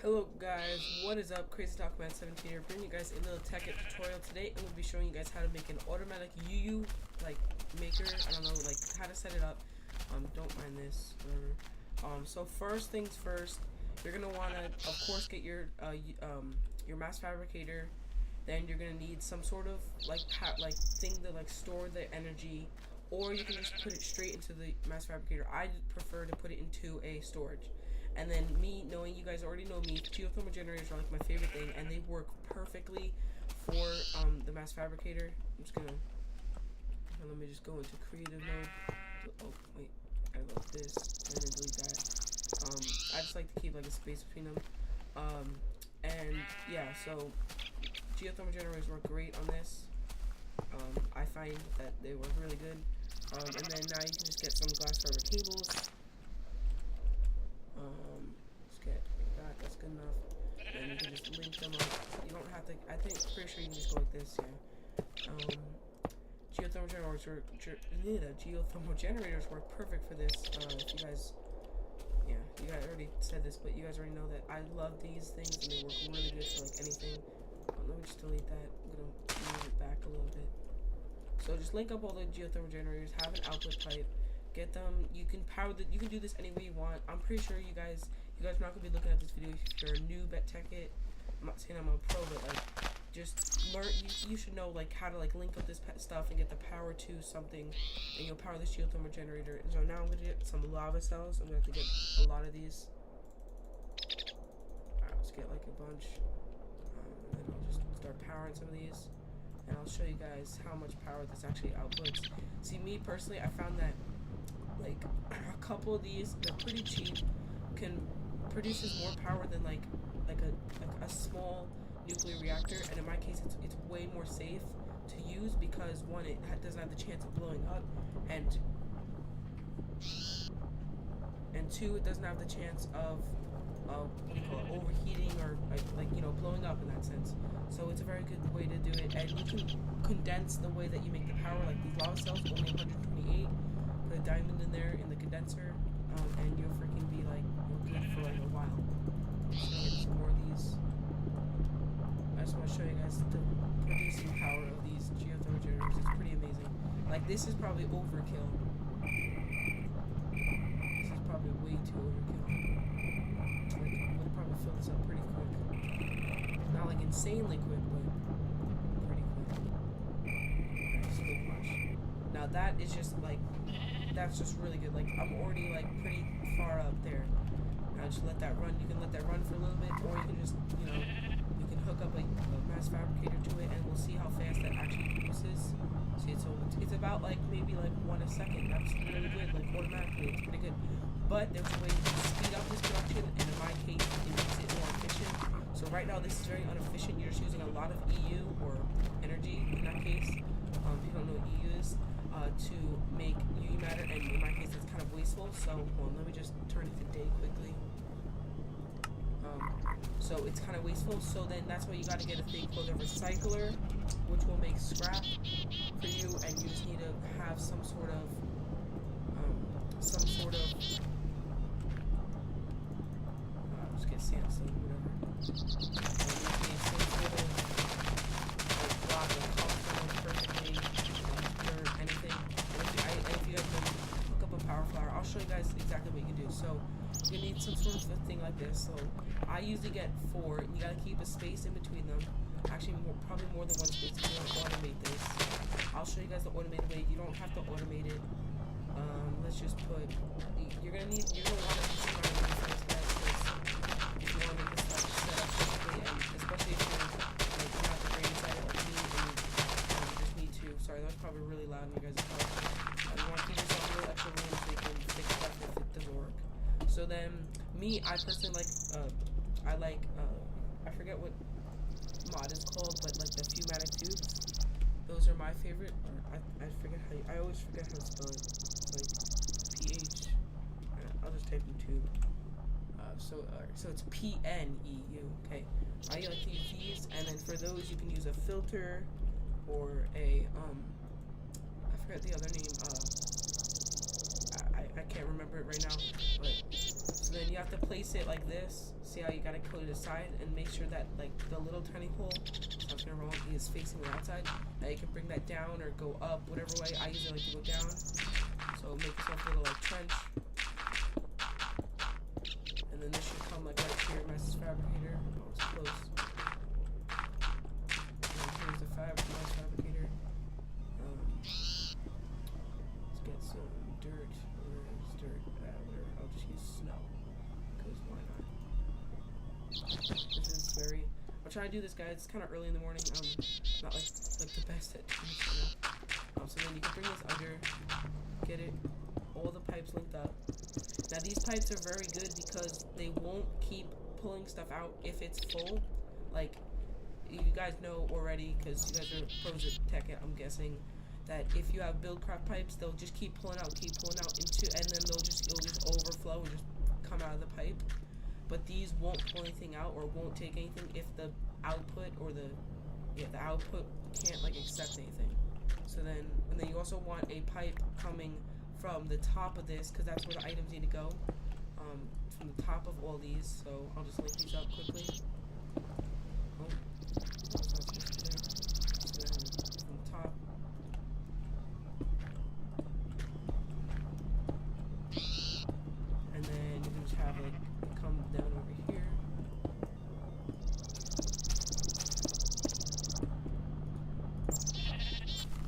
Hello guys, what is up? Crazy Talk Man 17 here, bringing you guys a little Tekkit tutorial. Today I'm going to be showing you guys how to make an automatic UU like maker. I don't know, like how to set it up. Don't mind this, whatever. So first things first, you're gonna wanna of course get your mass fabricator. Then you're gonna need some sort of like thing to like store the energy, or you can just put it straight into the mass fabricator. I prefer to put it into a storage. And then me, knowing you guys already know me, geothermal generators are like my favorite thing, and they work perfectly for the mass fabricator. I'm just gonna, let me just go into creative mode. Oh wait, I gotta go like this, and then delete that. I just like to keep like a space between them. And yeah, so geothermal generators work great on this. I find that they work really good. And then now you can just get some glass fiber cables. Let's get that. That's good enough. Then you can just link them up. You don't have to. I think pretty sure you can just go like this. Yeah. Geothermal generators work. Geothermal generators work perfect for this. If you guys, yeah, you guys already said this, but you guys already know that I love these things and they work really good for like anything. Let me just delete that. I'm gonna move it back a little bit. So just link up all the geothermal generators. Have an output pipe. Get them. You can you can do this any way you want. I'm pretty sure you guys are not gonna be looking at this video if you're a noob at Tekkit. I'm not saying I'm a pro, but like just learn. You should know like how to like link up this stuff and get the power to something, and you'll power this geothermal generator. So now I'm gonna get some lava cells. I'm gonna have to get a lot of these. Alright, let's get like a bunch, and then I'll just start powering some of these, and I'll show you guys how much power this actually outputs. See, me personally, I found that like a couple of these, they're pretty cheap, produces more power than like a small nuclear reactor, and in my case it's way more safe to use because one, it doesn't have the chance of blowing up, and two, it doesn't have the chance of what do you call it, overheating or like you know, blowing up in that sense. So it's a very good way to do it, and you can condense the way that you make the power. Like these lava cells, only 128. Put a diamond in there in the condenser, and you'll freaking be like, you're good for like a while. So get some more of these. I just want to show you guys the producing power of these geothermal generators. It's pretty amazing. Like this is probably overkill. This is probably way too overkill. Like I'm gonna probably fill this up pretty quick. Not like insanely quick, but pretty quick. Alright, so much. Now that is just like, that's just really good. Like I'm already like pretty far up there. Now just let that run. You can let that run for a little bit, or you can just, you know, you can hook up a mass fabricator to it, and we'll see how fast that actually produces. See, it's about like maybe like 1 a second. That's really good. Like automatically, it's pretty good. But there's a way to speed up this production, and in my case, it makes it more efficient. So right now, this is very inefficient. You're just using a lot of EU or energy in that case. If you don't know what EU is. To make UV matter, and in my case it's kind of wasteful, so let me just turn it to day quickly. So it's kind of wasteful, so then that's why you got to get a thing called a recycler, which will make scrap for you, and you just need to have some sort of just get sandstone, whatever. Some sort of like block that comes perfectly. Anything. If you guys can hook up a power flower, I'll show you guys exactly what you can do. So you need some sort of thing like this. So I usually get 4, and you gotta keep a space in between them. Actually, probably more than one space if you want to automate this. I'll show you guys the automated way. You don't have to automate it. Let's just put. You're gonna want to use some guys, if you want to make this stuff set up perfectly, and especially if you're like not the greatest at it like me, and you just need to. Sorry, that was probably really loud in you guys' house. You want to keep yourself a little extra room so you can fix stuff if it doesn't work. So then, me, I personally like, I forget what mod is called, but like the Fumatic tubes. Those are my favorite. Or I forget I always forget how to spell it. It's like PH. I'll just type in tube. So it's PNEU. Okay. I like to use these, and then for those you can use a filter or a I forgot the other name. I can't remember it right now, but so then you have to place it like this. See how you gotta go to the side and make sure that like the little tiny hole, I'm gonna wrong, is facing the outside. Now you can bring that down or go up, whatever way. I usually like to go down. So make yourself a little like trench. And then this should come like right here, Master's Fabricator. Oh, it's close. And here's the Master's Fabricator. Let's get some dirt. Where's dirt? Whatever. I'll just use snow. Because why not? This is very... I'm trying to do this, guys. It's kind of early in the morning. Not like the best at doing this. So then you can bring this under, get it, all the pipes linked up. Now these pipes are very good because they won't keep pulling stuff out if it's full. Like, you guys know already, because you guys are pros at Tekkit, I'm guessing, that if you have Buildcraft pipes, they'll just keep pulling out, and then it'll just overflow and just come out of the pipe. But these won't pull anything out or won't take anything if the output or the output can't like accept anything. So then, and then you also want a pipe coming from the top of this, because that's where the items need to go. From the top of all these. So I'll just link these up quickly. Oh, that's not supposed to be there. So then from the top. And then you can just have it come down over here.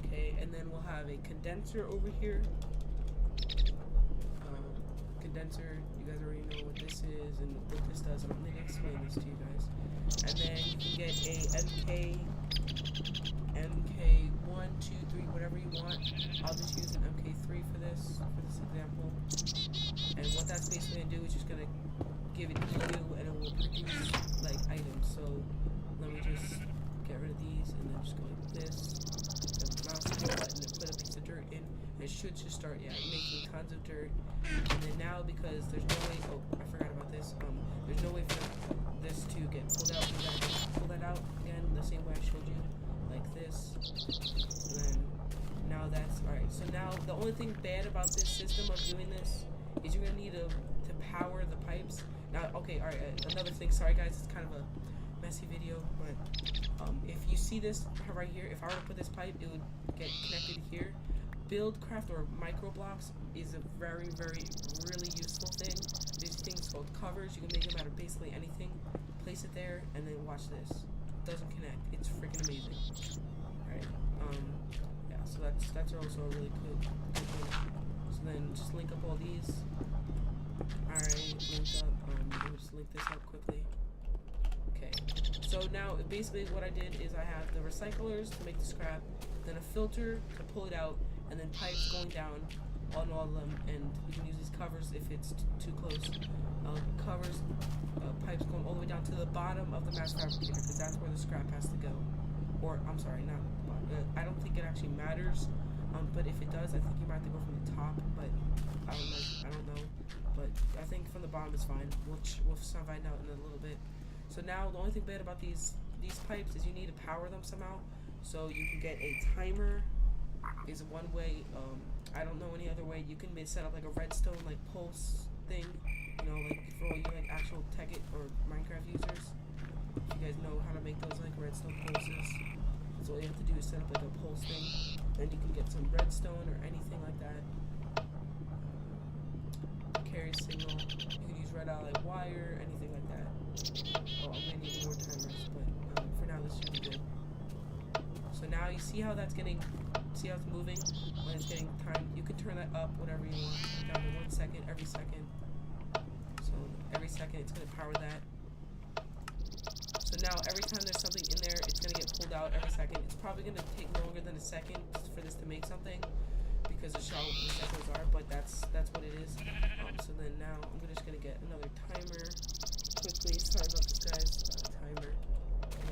Okay, and then we'll have a condenser over here. Condenser, you guys already know what this is and what this does. I'm going to explain this to you guys. And then you can get a MK1, 2, 3, whatever you want. I'll just use an MK3 for this example. And what that's basically going to do is just going to give it EU and it will produce like items. So let me just get rid of these and then just go like this. And mouse the button and put a piece of dirt in. And it should just start making tons of dirt. And then now, because there's no way, oh, I forgot about this, there's no way for this to get pulled out. You gotta pull that out again the same way I showed you, like this. And then now that's, alright, so now the only thing bad about this system of doing this is you're gonna need to power the pipes. Now, okay, alright, another thing, sorry guys, it's kind of a messy video, but if you see this right here, if I were to put this pipe, it would get connected here. Buildcraft or micro blocks is a very, very, really useful thing. These things called covers. You can make them out of basically anything. Place it there, and then watch this. It doesn't connect. It's freaking amazing. Alright. Yeah. So that's also a really good thing. So then just link up all these. Alright. Linked up. Let me just link this up quickly. Okay. So now basically what I did is I have the recyclers to make the scrap, then a filter to pull it out, and then pipes going down on all of them, and you can use these covers if it's too close. Pipes going all the way down to the bottom of the mass fabricator, because that's where the scrap has to go. Or, I'm sorry, not the bottom. I don't think it actually matters, but if it does, I think you might have to go from the top, but I don't know. But I think from the bottom is fine. We'll find out in a little bit. So now, the only thing bad about these pipes is you need to power them somehow. So you can get a timer. Is one way. I don't know any other way. You can set up like a redstone like pulse thing, you know, like for all you like actual Tekkit or Minecraft users. If you guys know how to make those like redstone pulses, so all you have to do is set up like a pulse thing, and you can get some redstone or anything like that. Carry signal. You can use red eye wire, anything like that. Oh, I'm gonna need more timers, but for now this should be good. So now you see how that's getting. See how it's moving when it's getting timed? You can turn that up whatever you want, down to 1 second every second. So every second it's going to power that. So now every time there's something in there, it's going to get pulled out every second. It's probably going to take longer than a second for this to make something because of how the seconds are, but that's what it is. So then now I'm just going to get another timer quickly. Sorry about this, guys. Timer.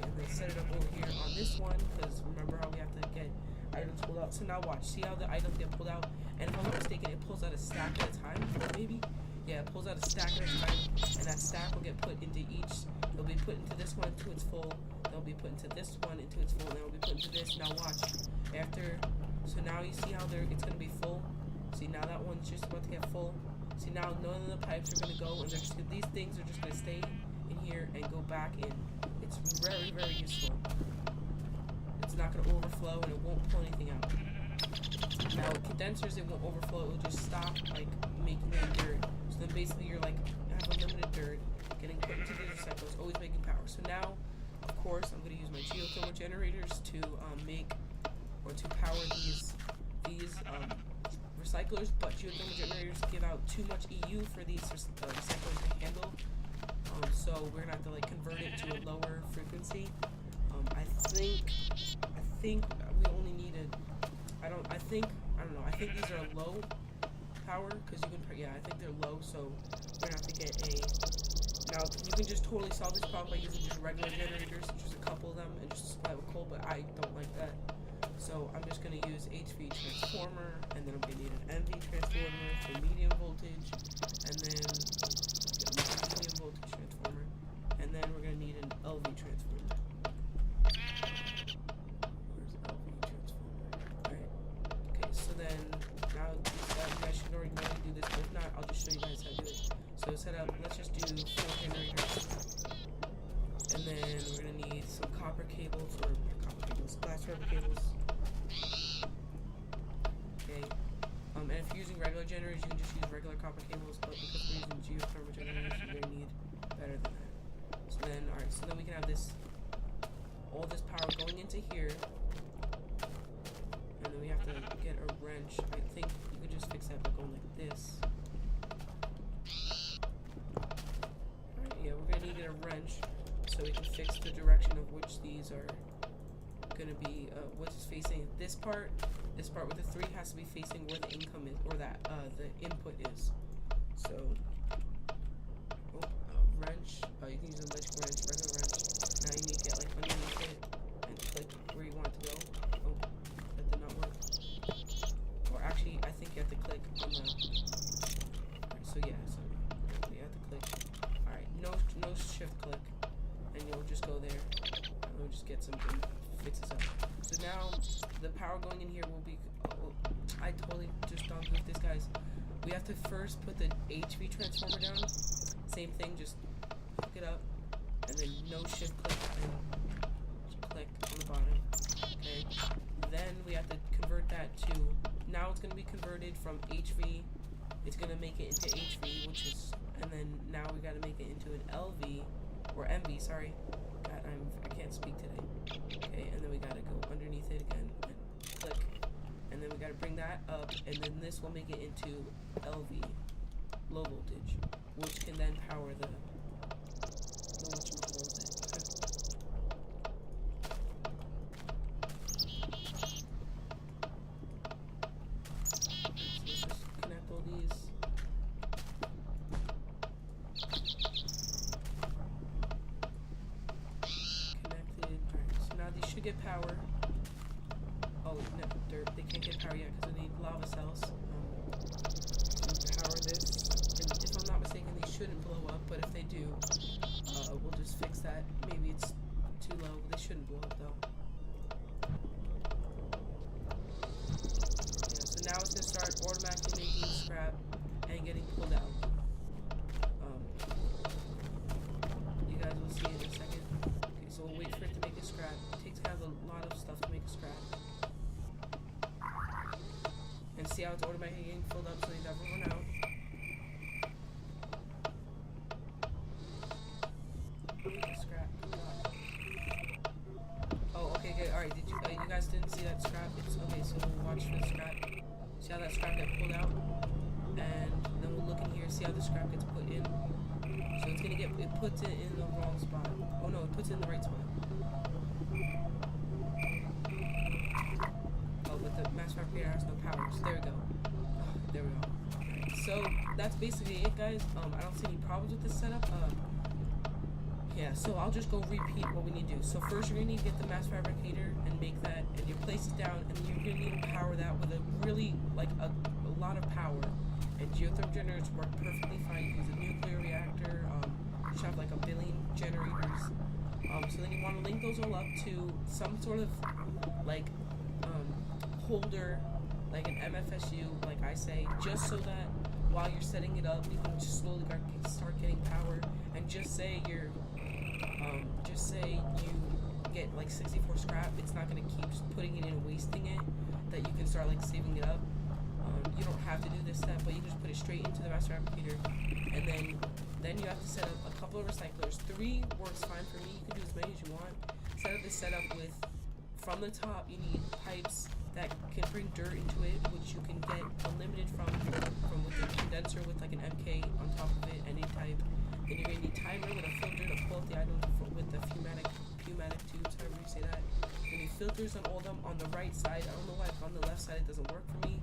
And then set it up over here on this one, because remember how we have to get items pulled out. So now watch, see how the items get pulled out, and if I'm not mistaken, it pulls out a stack at a time, maybe? Yeah, it pulls out a stack at a time, and that stack will get put into each. It'll be put into this one until it's full, it'll be put into this one until it's full, and then it'll be put into this. Now watch, after, so now you see how it's going to be full. See, now that one's just about to get full. See, now none of the pipes are gonna go, and these things are just gonna stay in here and go back in. It's very, very useful. It's not gonna overflow, and it won't pull anything out. Now, with condensers, it won't overflow. It will just stop, like, making that dirt. So then basically you're, like, have unlimited dirt getting put into these recyclers, always making power. So now, of course, I'm going to use my geothermal generators to make, or to power these recyclers, but geothermal generators give out too much EU for these recyclers to handle. So we're going to have to, like, convert it to a lower frequency. I think we only needed... I don't know. I think these are low power because you can. Yeah, I think they're low, so we're gonna have to get a. Now you can just totally solve this problem by using just regular generators, just a couple of them, and just supply it with coal. But I don't like that, so I'm just gonna use HV transformer, and then I'm gonna need an MV transformer for medium voltage, and then medium voltage transformer, and then we're gonna need an LV transformer. Then now you guys should already know how to do this, but if not, I'll just show you guys how to do it. So set up, let's just do 4 generators, and then we're gonna need some copper cables, or not copper cables, glass rubber cables. Okay, and if you're using regular generators, you can just use regular copper cables, but because we're using geothermal generators, you're gonna need better than that. So then, alright, so then we can have all this power going into here. And then we have to get a wrench. I think you could just fix that by going like this. Alright, yeah, we're gonna need to get a wrench so we can fix the direction of which these are gonna be, which is facing this part with the 3 has to be facing where the income is, or that, the input is. So, wrench, you can use a electric wrench, regular wrench. Now you need to get like underneath it and click where you want it to go. That did not work. Or actually, I think you have to click on the. Alright, so yeah, so you have to click. Alright, no shift click, and you'll just go there. And we'll just get something, fix this up. So now the power going in here will be. Oh, I totally just done with this, guys. We have to first put the HV transformer down. Same thing, just hook it up, and then no shift click, and click on the bottom. Okay. Then we have to convert that to, now it's going to be converted from HV, it's going to make it into HV, which is, and then now we got to make it into an LV, or MV, sorry. God, I can't speak today. Okay, and then we got to go underneath it again, and click, and then we got to bring that up, and then this will make it into LV, low voltage, which can then power the whatchamacallit. Get power. Oh no, they can't get power yet because they need lava cells to power this. And if I'm not mistaken, these shouldn't blow up, but if they do, we'll just fix that. Maybe it's too low. They shouldn't blow up though. Yeah, so now it's gonna start automatically making scrap and getting pulled out. You guys will see in a second. Okay, so we'll wait for it to make a scrap. Has a lot of stuff to make a scrap. And see how it's automatically getting filled up so they never run out. Scrap. Oh, okay, good. Alright, did you guys didn't see that scrap? It's okay, so we'll watch for the scrap. See how that scrap got pulled out? And then we'll look in here, see how the scrap gets put in. So it's gonna it puts it in the wrong spot. Oh no, it puts it in the right spot. The mass fabricator has no power, so there we go. There we go. So that's basically it, guys. I don't see any problems with this setup. Yeah, so I'll just go repeat what we need to do. So first you're gonna need to get the mass fabricator and make that, and you place it down, and you're gonna need to power that with a really, like, a lot of power. And geothermal generators work perfectly fine. Use a nuclear reactor. You should have like 1 billion generators. So then you want to link those all up to some sort of like holder, like an MFSU, like I say, just so that while you're setting it up, you can just slowly start getting power. And just say you get like 64 scrap, it's not gonna keep putting it in and wasting it. That you can start like saving it up. You don't have to do this step, but you can just put it straight into the master fabricator, and then you have to set up a couple of recyclers. 3 works fine for me. You can do as many as you want. Set up this setup with, from the top, you need pipes that can bring dirt into it, which you can get unlimited from with the condenser with like an MK on top of it, any type. Then you're gonna need timer with a filter to pull up the items with the pneumatic tubes, however you say that. You need filters on all of them on the right side. I don't know why on the left side it doesn't work for me.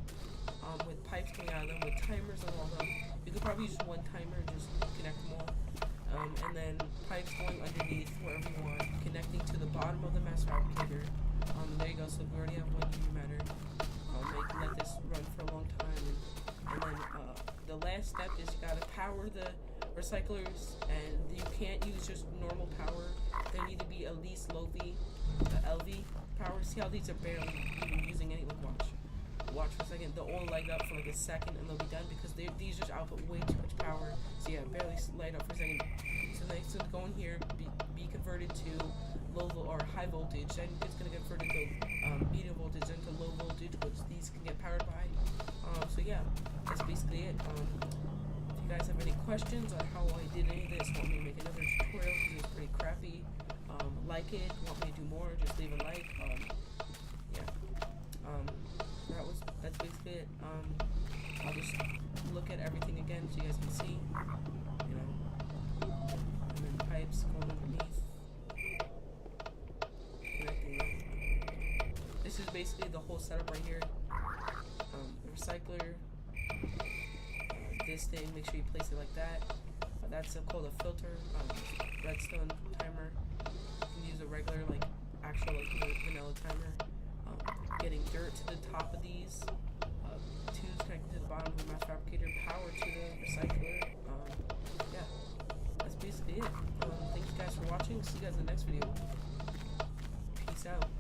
With pipes coming out of them, with timers on all of them. You could probably use one timer and just connect them all. And then pipes going underneath wherever you want, connecting to the bottom of the mass fabricator. There you go. So we already have one UV matter. You can let this run for a long time. And then the last step is you gotta power the recyclers, and you can't use just normal power. They need to be at least low V, LV power. See how these are barely even using any. Look, watch for a second. They'll all light up for like a second and they'll be done because these just output way too much power. So yeah, barely light up for a second. So next to go in here, be converted to low or high voltage. Then it's gonna get converted to medium voltage into low voltage, which these can get powered by. So yeah, that's basically it. If you guys have any questions on how I did any of this, want me to make another tutorial because it's pretty crappy. Like it, want me to do more, just leave a like. That's basically it. I'll just look at everything again so you guys can see, and then pipes going underneath, connecting them. This is basically the whole setup right here. Recycler, this thing, make sure you place it like that. That's called a filter, redstone timer. You can use a regular, like, actual, like, vanilla timer. Getting dirt to the top of these, tubes connected to the bottom of the mass fabricator, power to the recycler. Yeah, that's basically it. Thanks guys for watching. See you guys in the next video. Peace out.